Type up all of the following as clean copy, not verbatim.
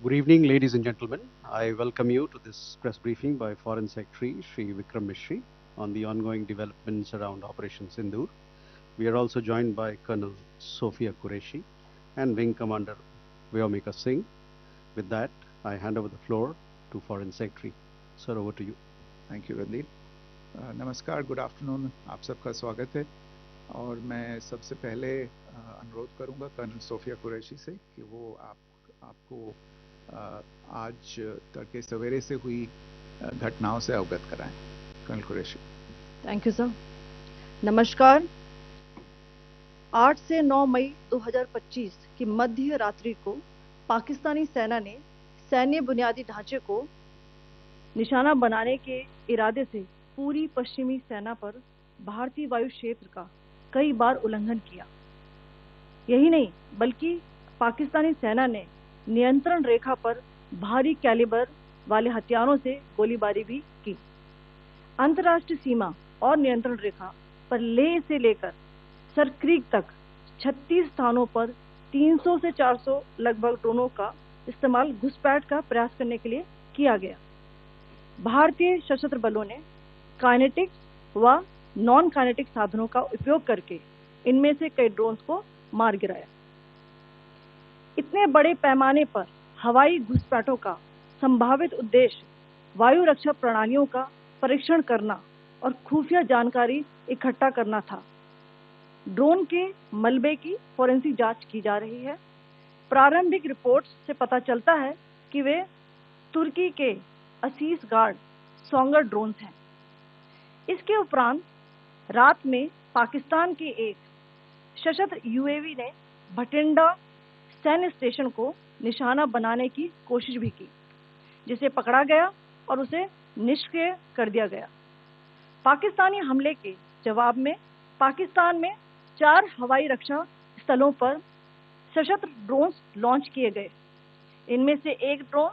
Good evening, ladies and gentlemen. I welcome you to this press briefing by Foreign Secretary Sri Vikram Mishri on the ongoing developments around Operation Sindoor. We are also joined by Colonel Sophia Qureshi and Wing Commander Vyomika Singh. With that, I hand over the floor to Foreign Secretary. Sir, over to you. Thank you Randeep. नमस्कार, good afternoon, आप सबका स्वागत है. और मैं सबसे पहले अनुरोध करूंगा कर्नल सोफिया कुरैशी से कि वो आपको आज तड़के सवेरे से हुई घटनाओं से अवगत कराएं. Colonel Qureshi. Thank you sir. नमस्कार. 8 से 9 मई 2025 की मध्य रात्रि को पाकिस्तानी सेना ने सैन्य बुनियादी ढांचे को निशाना बनाने के इरादे से पूरी पश्चिमी सेना पर भारतीय वायु क्षेत्र का कई बार उल्लंघन किया. यही नहीं बल्कि पाकिस्तानी सेना ने नियंत्रण रेखा पर भारी कैलिबर वाले हथियारों से गोलीबारी भी की. अंतर्राष्ट्रीय सीमा और नियंत्रण रेखा पर लेह से लेकर सरक्रीक तक 36 स्थानों पर 300 से 400 लगभग ड्रोनों का इस्तेमाल घुसपैठ का प्रयास करने के लिए किया गया. भारतीय सशस्त्र बलों ने काइनेटिक व नॉन काइनेटिक साधनों का उपयोग करके इनमें से कई ड्रोन्स को मार गिराया. इतने बड़े पैमाने पर हवाई घुसपैठों का संभावित उद्देश्य वायु रक्षा प्रणालियों का परीक्षण करना और खुफिया जानकारी इकट्ठा करना था. ड्रोन के मलबे की फोरेंसिक जांच की जा रही है. प्रारंभिक रिपोर्ट्स से पता चलता है कि वे तुर्की के असीस गार्ड सोंगर ड्रोन्स हैं. इसके उपरांत रात में पाकिस्तान के एक सशस्त्र यूएवी ने भटिंडा सैन्य स्टेशन को निशाना बनाने की कोशिश भी की, जिसे पकड़ा गया और उसे निष्क्रिय कर दिया गया. पाकिस्तानी हमले के जवाब में पाकिस्तान में 4 हवाई रक्षा स्थलों पर सशस्त्र ड्रोन्स लॉन्च किए गए. इनमें से एक ड्रोन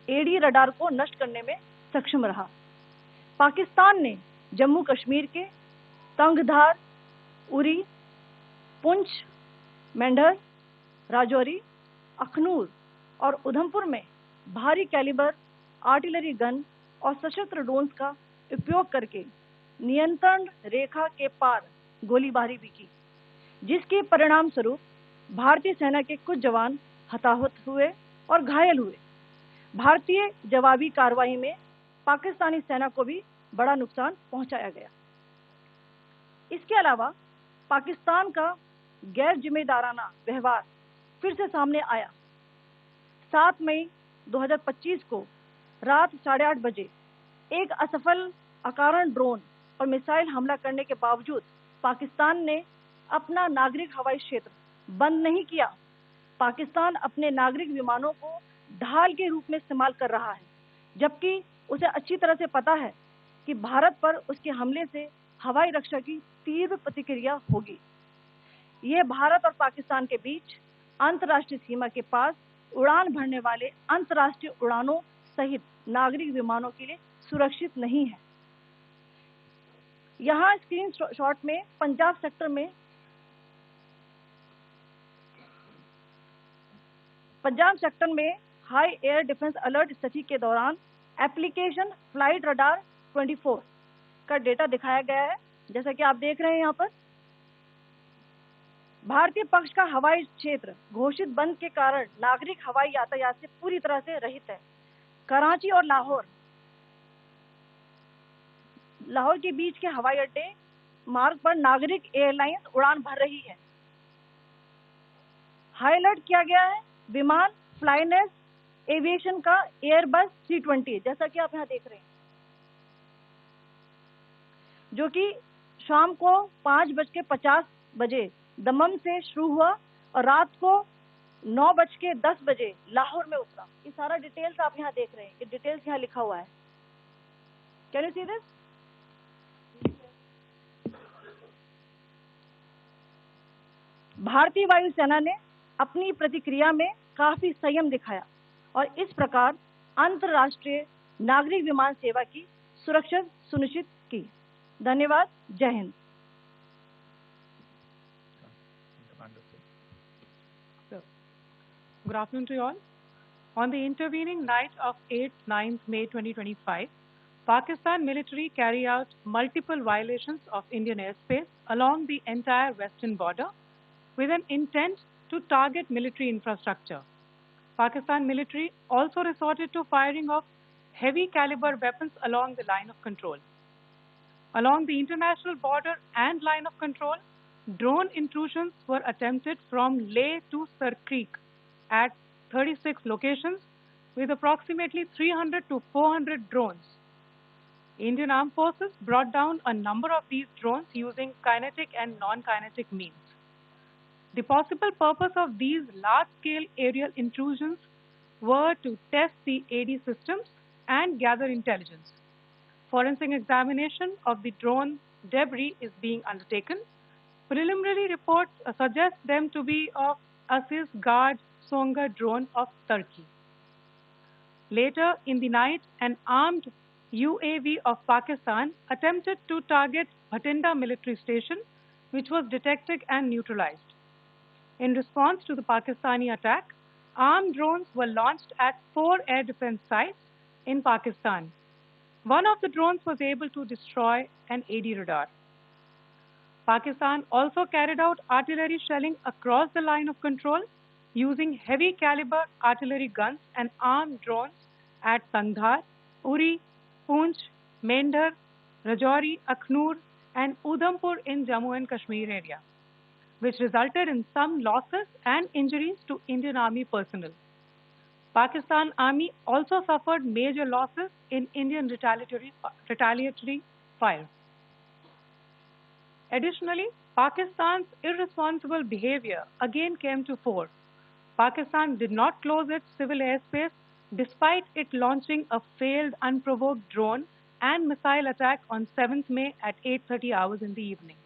एडी रडार को नष्ट करने में सक्षम रहा. पाकिस्तान ने जम्मू कश्मीर के तंगधार, उरी, पुंछ, मेंढर, राजौरी, अखनूर और उधमपुर में भारी कैलिबर आर्टिलरी गन और सशस्त्र ड्रोन्स का उपयोग करके नियंत्रण रेखा के पार गोलीबारी भी की, जिसके परिणाम स्वरूप भारतीय सेना के कुछ जवान हताहत हुए और घायल हुए. भारतीय जवाबी कार्रवाई में पाकिस्तानी सेना को भी बड़ा नुकसान पहुंचाया गया. इसके अलावा पाकिस्तान का गैर जिम्मेदाराना व्यवहार फिर से सामने आया. 7 मई 2025 को रात 8:30 बजे एक असफल अकारण ड्रोन और मिसाइल हमला करने के बावजूद पाकिस्तान ने अपना नागरिक हवाई क्षेत्र बंद नहीं किया. पाकिस्तान अपने नागरिक विमानों को ढाल के रूप में इस्तेमाल कर रहा है, जबकि उसे अच्छी तरह से पता है कि भारत पर उसके हमले से हवाई रक्षा की तीव्र प्रतिक्रिया होगी. यह भारत और पाकिस्तान के बीच अंतर्राष्ट्रीय सीमा के पास उड़ान भरने वाले अंतर्राष्ट्रीय उड़ानों सहित नागरिक विमानों के लिए सुरक्षित नहीं है. यहाँ स्क्रीन शॉट में पंजाब सेक्टर में हाई एयर डिफेंस अलर्ट स्थिति के दौरान एप्लीकेशन फ्लाइट रडार 24 का डेटा दिखाया गया है. जैसा कि आप देख रहे हैं यहाँ पर भारतीय पक्ष का हवाई क्षेत्र घोषित बंद के कारण नागरिक हवाई यातायात से पूरी तरह से रहित है. कराची और लाहौर के बीच के हवाई अड्डे मार्ग पर नागरिक एयरलाइंस उड़ान भर रही है. हाई अलर्ट किया गया है विमान फ्लाइनेस एविएशन का एयरबस 320, जैसा कि आप यहाँ देख रहे हैं, जो कि शाम को 5:50 बजे दमम से शुरू हुआ और रात को 9:10 बजे लाहौर में उतरा. ये सारा डिटेल्स आप यहाँ देख रहे हैं. ये डिटेल्स यहाँ लिखा हुआ है. Can you see this? भारतीय वायुसेना ने अपनी प्रतिक्रिया में काफी संयम दिखाया और इस प्रकार अंतर्राष्ट्रीय नागरिक विमान सेवा की सुरक्षा सुनिश्चित की. धन्यवाद. जय Hind. Good afternoon to you all. On the intervening night of 8th-9th May 2025, Pakistan military carried out multiple violations of Indian airspace along the entire western border with an intent to target military infrastructure. Pakistan military also resorted to firing of heavy caliber weapons along the line of control. Along the international border and line of control, drone intrusions were attempted from Leh to Sir Creek at 36 locations with approximately 300 to 400 drones. Indian Armed Forces brought down a number of these drones using kinetic and non-kinetic means. The possible purpose of these large-scale aerial intrusions were to test the AD systems and gather intelligence. Forensic examination of the drone debris is being undertaken. Preliminary reports suggest them to be of Aziz Guard Songa drone of Turkey. Later in the night, an armed UAV of Pakistan attempted to target Bhatinda military station, which was detected and neutralized. In response to the Pakistani attack, armed drones were launched at 4 air defense sites in Pakistan. One of the drones was able to destroy an AD radar. Pakistan also carried out artillery shelling across the line of control using heavy caliber artillery guns and armed drones at Kandhar, Uri, Poonch, Mendhar, Rajouri, Akhnur, and Udhampur in Jammu and Kashmir area, which resulted in some losses and injuries to Indian Army personnel. Pakistan Army also suffered major losses in Indian retaliatory fire. Additionally, Pakistan's irresponsible behavior again came to fore. Pakistan did not close its civil airspace despite it launching a failed unprovoked drone and missile attack on 7th May at 8:30 hours in the evening.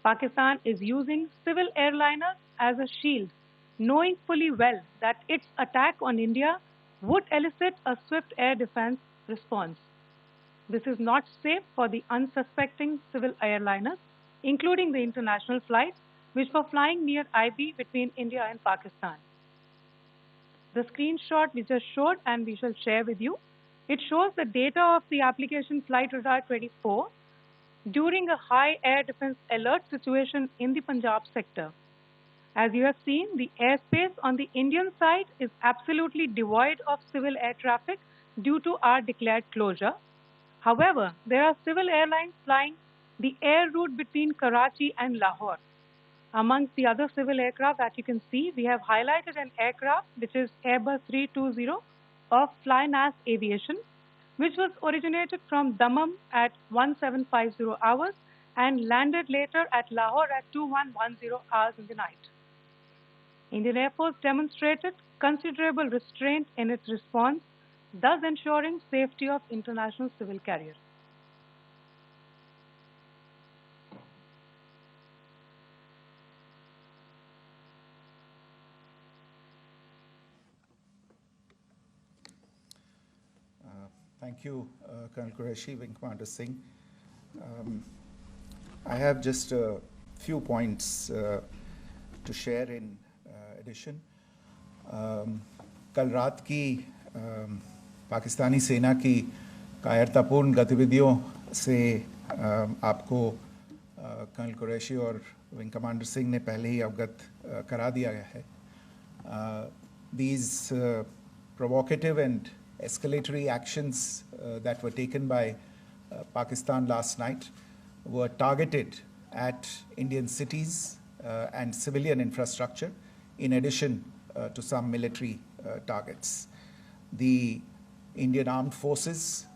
Pakistan is using civil airliners as a shield, knowing fully well that its attack on India would elicit a swift air defense response. This is not safe for the unsuspecting civil airliners, including the international flights, which were flying near IB between India and Pakistan. The screenshot we just showed and we shall share with you, it shows the data of the application Flight Radar 24 during a high air defense alert situation in the Punjab sector. As you have seen, the airspace on the Indian side is absolutely devoid of civil air traffic due to our declared closure. However, there are civil airlines flying the air route between Karachi and Lahore. Amongst the other civil aircraft that you can see, we have highlighted an aircraft which is Airbus 320 of Flynas Aviation, which was originated from Dammam at 1750 hours and landed later at Lahore at 2110 hours in the night. Indian Air Force demonstrated considerable restraint in its response, thus ensuring safety of international civil carriers. Thank you, Colonel Qureshi, Wing Commander Singh. I have just a few points to share in addition. कल रात की पाकिस्तानी सेना की कायरतापूर्ण गतिविधियों से आपको colonel Qureshi और विंग कमांडर सिंह ने पहले ही अवगत करा दिया गया है. These provocative and escalatory actions that were taken by Pakistan last night were targeted at Indian cities and civilian infrastructure, in addition to some military targets. The Indian Armed Forces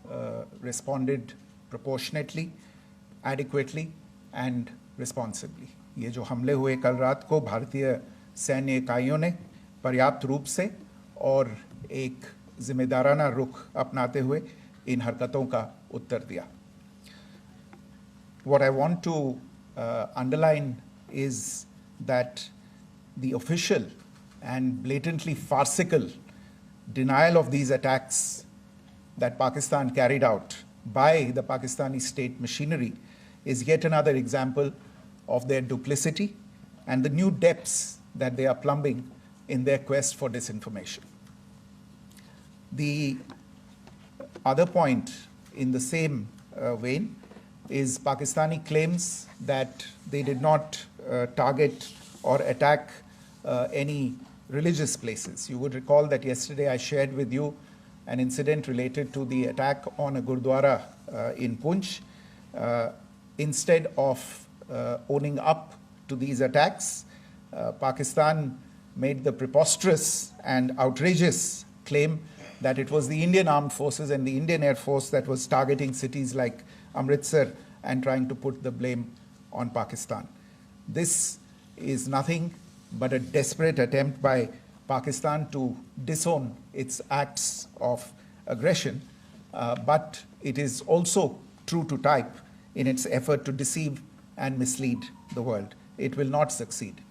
responded proportionately, adequately, and responsibly. ये जो हमले हुए कल रात को भारतीय सैन्य इकाइयों ने पर्याप्त रूप से और एक जिम्मेदाराना रुख अपनाते हुए इन हरकतों का उत्तर दिया. What I want to underline is that the official and blatantly farcical denial of these attacks that Pakistan carried out by the Pakistani state machinery is yet another example of their duplicity and the new depths that they are plumbing in their quest for disinformation. The other point in the same vein is Pakistani claims that they did not target or attack any religious places. You would recall that yesterday I shared with you an incident related to the attack on a Gurdwara in Punch. Instead of owning up to these attacks, Pakistan made the preposterous and outrageous claim that it was the Indian Armed Forces and the Indian Air Force that was targeting cities like Amritsar and trying to put the blame on Pakistan. This is nothing but a desperate attempt by Pakistan to disown its acts of aggression, but it is also true to type in its effort to deceive and mislead the world. It will not succeed.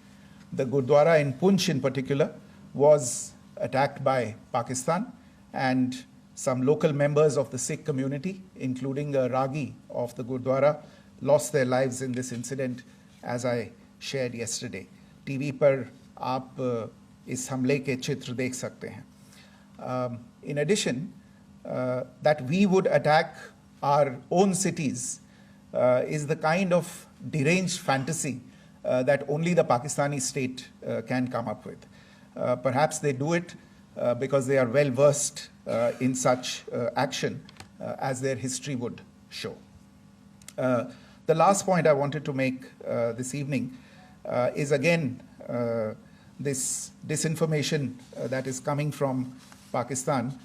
The Gurdwara in Punch in particular was attacked by Pakistan, and some local members of the Sikh community, including a Ragi of the Gurdwara, lost their lives in this incident, as I shared yesterday. TV पर आप इस हमले के चित्र देख सकते हैं. In addition, that we would attack our own cities is the kind of deranged fantasy that only the Pakistani state can come up with. Perhaps they do it because they are well versed in such action, as their history would show. The last point I wanted to make this evening is again this disinformation that is coming from Pakistan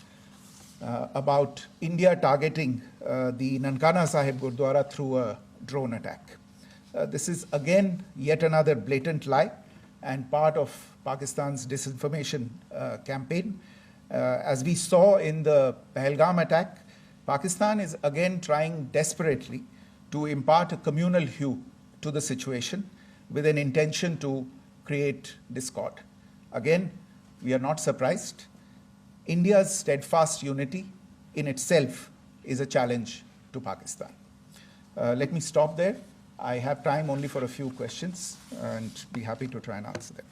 about India targeting the Nankana Sahib Gurdwara through a drone attack. This is again yet another blatant lie and part of Pakistan's disinformation campaign. As we saw in the Pahalgam attack, Pakistan is again trying desperately to impart a communal hue to the situation with an intention to create discord. Again, we are not surprised. India's steadfast unity in itself is a challenge to Pakistan. Let me stop there. I have time only for a few questions and be happy to try and answer them.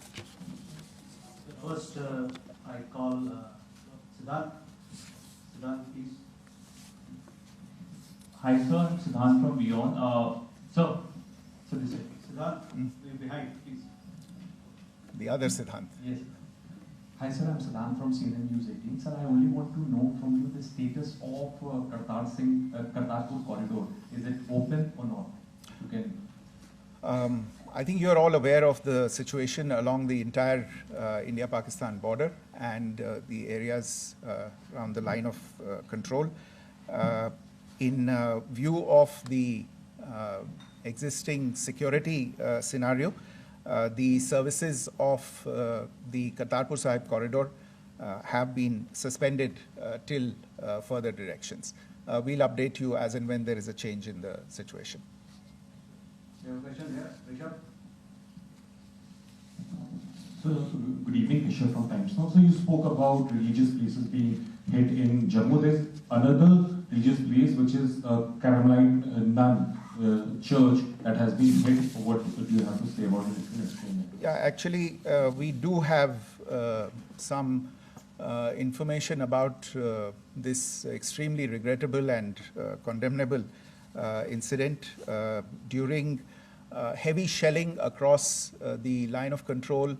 First, I call Siddharth. Siddharth, please. Hi, sir. I'm Siddharth from Beyond. So this is Siddharth, behind, please. The other Siddhant. Yes. Hi, sir. I'm Siddharth from CNN News 18. Sir, I only want to know from you the status of Kartarpur corridor. Is it open or not? You can. I think you're all aware of the situation along the entire India-Pakistan border and the areas around the line of control. In view of the existing security scenario, the services of the Kartarpur Sahib corridor have been suspended till further directions. We'll update you as and when there is a change in the situation. You have a question here, Rishabh? So, good evening, Rishabh from Times Now. So you spoke about religious places being hit in Jammu. There's another religious place which is Carmelite Nun church that has been hit. What do you have to say about it? If you can explain it. Yeah, actually, we do have some information about this extremely regrettable and condemnable incident. During heavy shelling across the line of control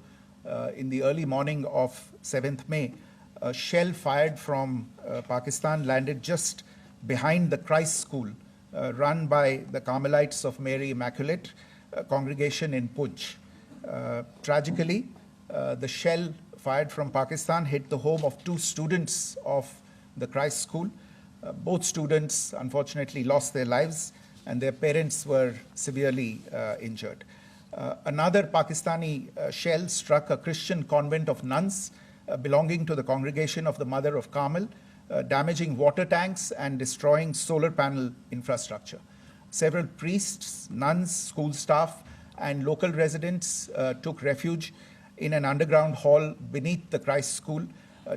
in the early morning of 7th May, a shell fired from Pakistan landed just behind the Christ School run by the Carmelites of Mary Immaculate congregation in Punch. Tragically, the shell fired from Pakistan hit the home of 2 students of the Christ School. Both students unfortunately lost their lives and their parents were severely injured. Another Pakistani shell struck a Christian convent of nuns belonging to the congregation of the Mother of Carmel, damaging water tanks and destroying solar panel infrastructure. Several priests, nuns, school staff, and local residents took refuge in an underground hall beneath the Christ School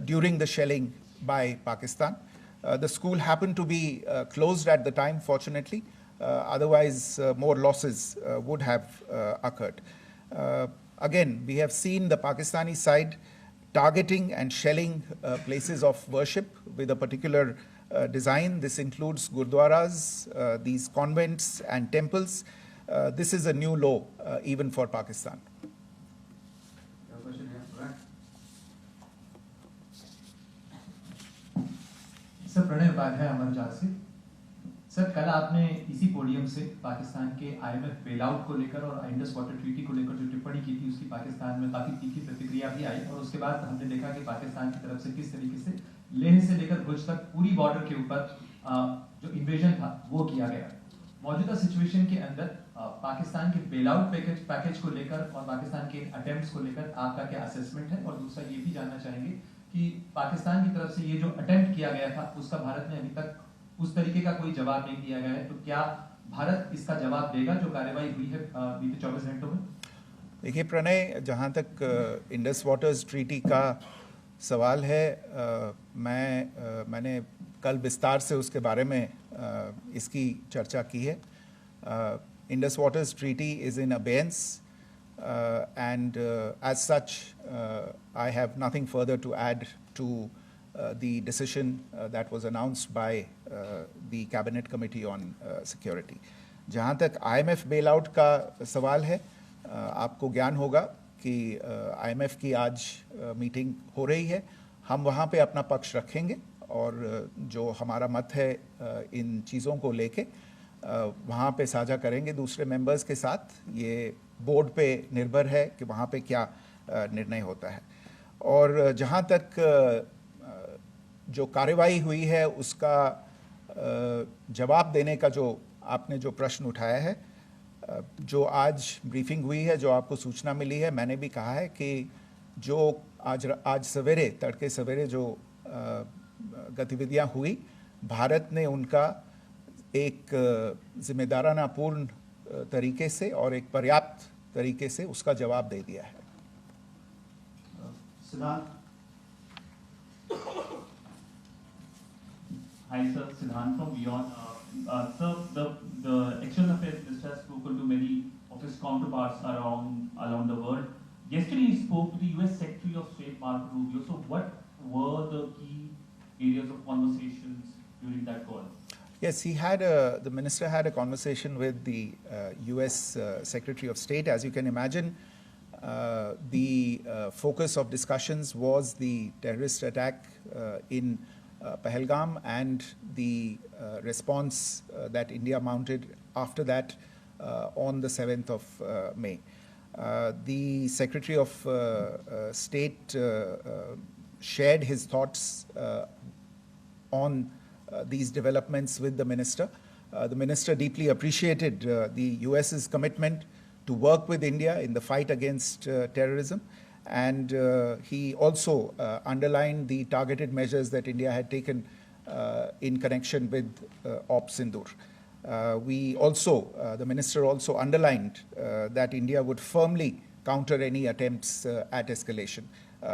during the shelling by Pakistan. The school happened to be closed at the time, fortunately. Otherwise, more losses would have occurred. Again, we have seen the Pakistani side targeting and shelling places of worship with a particular design. This includes gurdwaras, these convents and temples. This is a new law even for Pakistan. Sir Pranay Upadhyay अमर जहाज से। Sir कल आपने इसी podium से पाकिस्तान के IMF bailout को लेकर और इंडस वाटर ट्रीटी को लेकर जो टिप्पणी की थी उसकी पाकिस्तान में काफी तीखी प्रतिक्रिया भी आई और उसके बाद हमने देखा कि पाकिस्तान की तरफ से किस तरीके से लेह से लेकर भुज तक पूरी बॉर्डर के ऊपर जो इन्वेजन था वो किया गया। मौजूदा सिचुएशन के अंदर पाकिस्तान के बेलआउट पैकेज को लेकर और पाकिस्तान के अटेम्प्ट्स को लेकर आपका क्या असेसमेंट है, और दूसरा ये भी जानना चाहेंगे कि पाकिस्तान की तरफ से ये जो अटेम्प्ट किया गया था उसका भारत ने अभी तक उस तरीके का कोई जवाब नहीं दिया गया है, तो क्या भारत इसका जवाब देगा जो कार्रवाई हुई है बीते 24 घंटों में? देखिए प्रणय, जहाँ तक इंडस वाटर्स ट्रीटी का सवाल है, मैंने कल विस्तार से उसके बारे में इसकी चर्चा की है। Indus waters treaty is in abeyance and as such I have nothing further to add to the decision that was announced by the Cabinet Committee on Security. जहाँ तक IMF bailout का सवाल है, आपको ज्ञान होगा कि IMF की आज मीटिंग हो रही है। हम वहाँ पे अपना पक्ष रखेंगे और जो हमारा मत है इन चीज़ों को लेके वहाँ पे साझा करेंगे दूसरे मेंबर्स के साथ। ये बोर्ड पे निर्भर है कि वहाँ पे क्या निर्णय होता है। और जहाँ तक जो कार्रवाई हुई है उसका जवाब देने का जो आपने जो प्रश्न उठाया है, जो आज ब्रीफिंग हुई है, जो आपको सूचना मिली है, मैंने भी कहा है कि जो आज सवेरे तड़के सवेरे जो गतिविधियाँ हुई, भारत ने उनका एक जिम्मेदाराना पूर्ण तरीके से और एक पर्याप्त तरीके से उसका जवाब दे दिया है। Hi sir, Siddhant from Beyond. Sir, the External Affairs Minister has spoken to many of his counterparts around the world. Yesterday he spoke to the US Secretary of State Marco Rubio. So what were the key areas of conversations during that call? Yes, the minister had a conversation with the US Secretary of State. As you can imagine, the focus of discussions was the terrorist attack in Pahalgam and the response that India mounted after that on the 7th of May. The Secretary of State shared his thoughts on these developments with the minister. The minister deeply appreciated the US's commitment to work with India in the fight against terrorism, and he also underlined the targeted measures that India had taken in connection with Ops Sindoor. The minister also underlined that India would firmly counter any attempts at escalation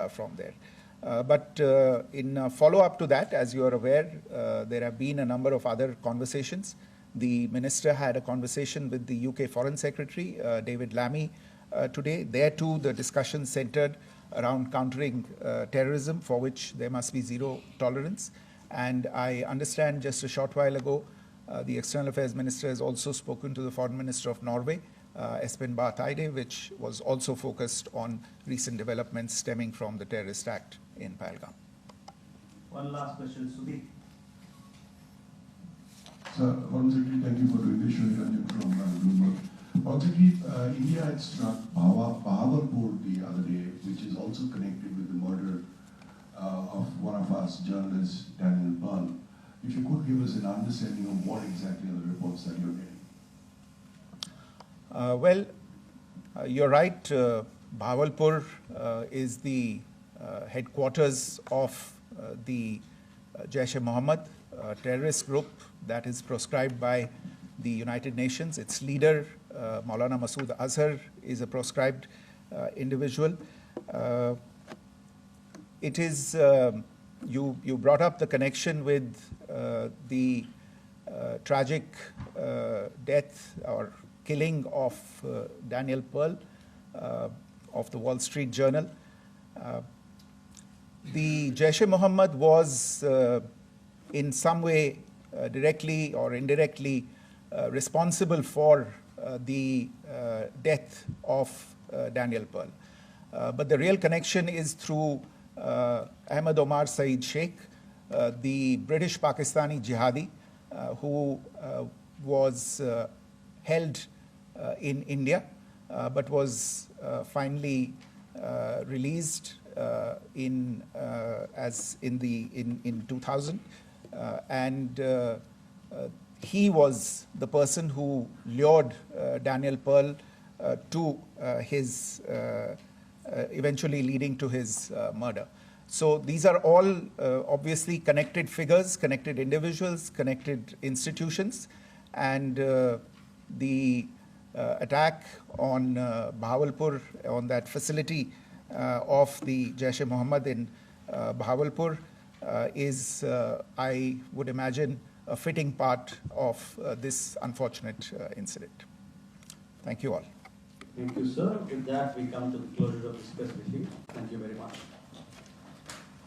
from there. But in follow-up to that, as you are aware, there have been a number of other conversations. The minister had a conversation with the UK Foreign Secretary, David Lammy, today. There too, the discussion centered around countering terrorism, for which there must be zero tolerance. And I understand just a short while ago, the External Affairs Minister has also spoken to the Foreign Minister of Norway, Espen Barth Eide, which was also focused on recent developments stemming from the terrorist act in Pahalgam. One last question, Sudhi. Sir, Foreign Secretary, thank you for doing this. Shri Ranjan from Bloomberg. Foreign Secretary, India had struck Bahawalpur the other day, which is also connected with the murder of one of us journalists, Daniel Pearl. If you could give us an understanding of what exactly are the reports that you're getting. You're right. Bahawalpur is the headquarters of the jaish-e-mohammed terrorist group that is proscribed by the United Nations. Its leader, Maulana Masood Azhar, is a proscribed individual. It is, you brought up the connection with the tragic death or killing of Daniel Pearl of the Wall Street Journal. the jaish-e-mohammed was in some way directly or indirectly responsible for the death of Daniel Pearl. But the real connection is through Ahmed Omar Saeed Sheikh, the British Pakistani jihadi who was held in India but was finally released in 2000, and he was the person who lured Daniel Pearl to his eventually leading to his murder. So these are all obviously connected figures, connected individuals, connected institutions, and the attack on Bahawalpur, on that facility of the Jaish-e-Mohammed in Bahawalpur is, I would imagine, a fitting part of this unfortunate incident. Thank you all. Thank you, sir. With that, we come to the closure of this press briefing. Thank you very much.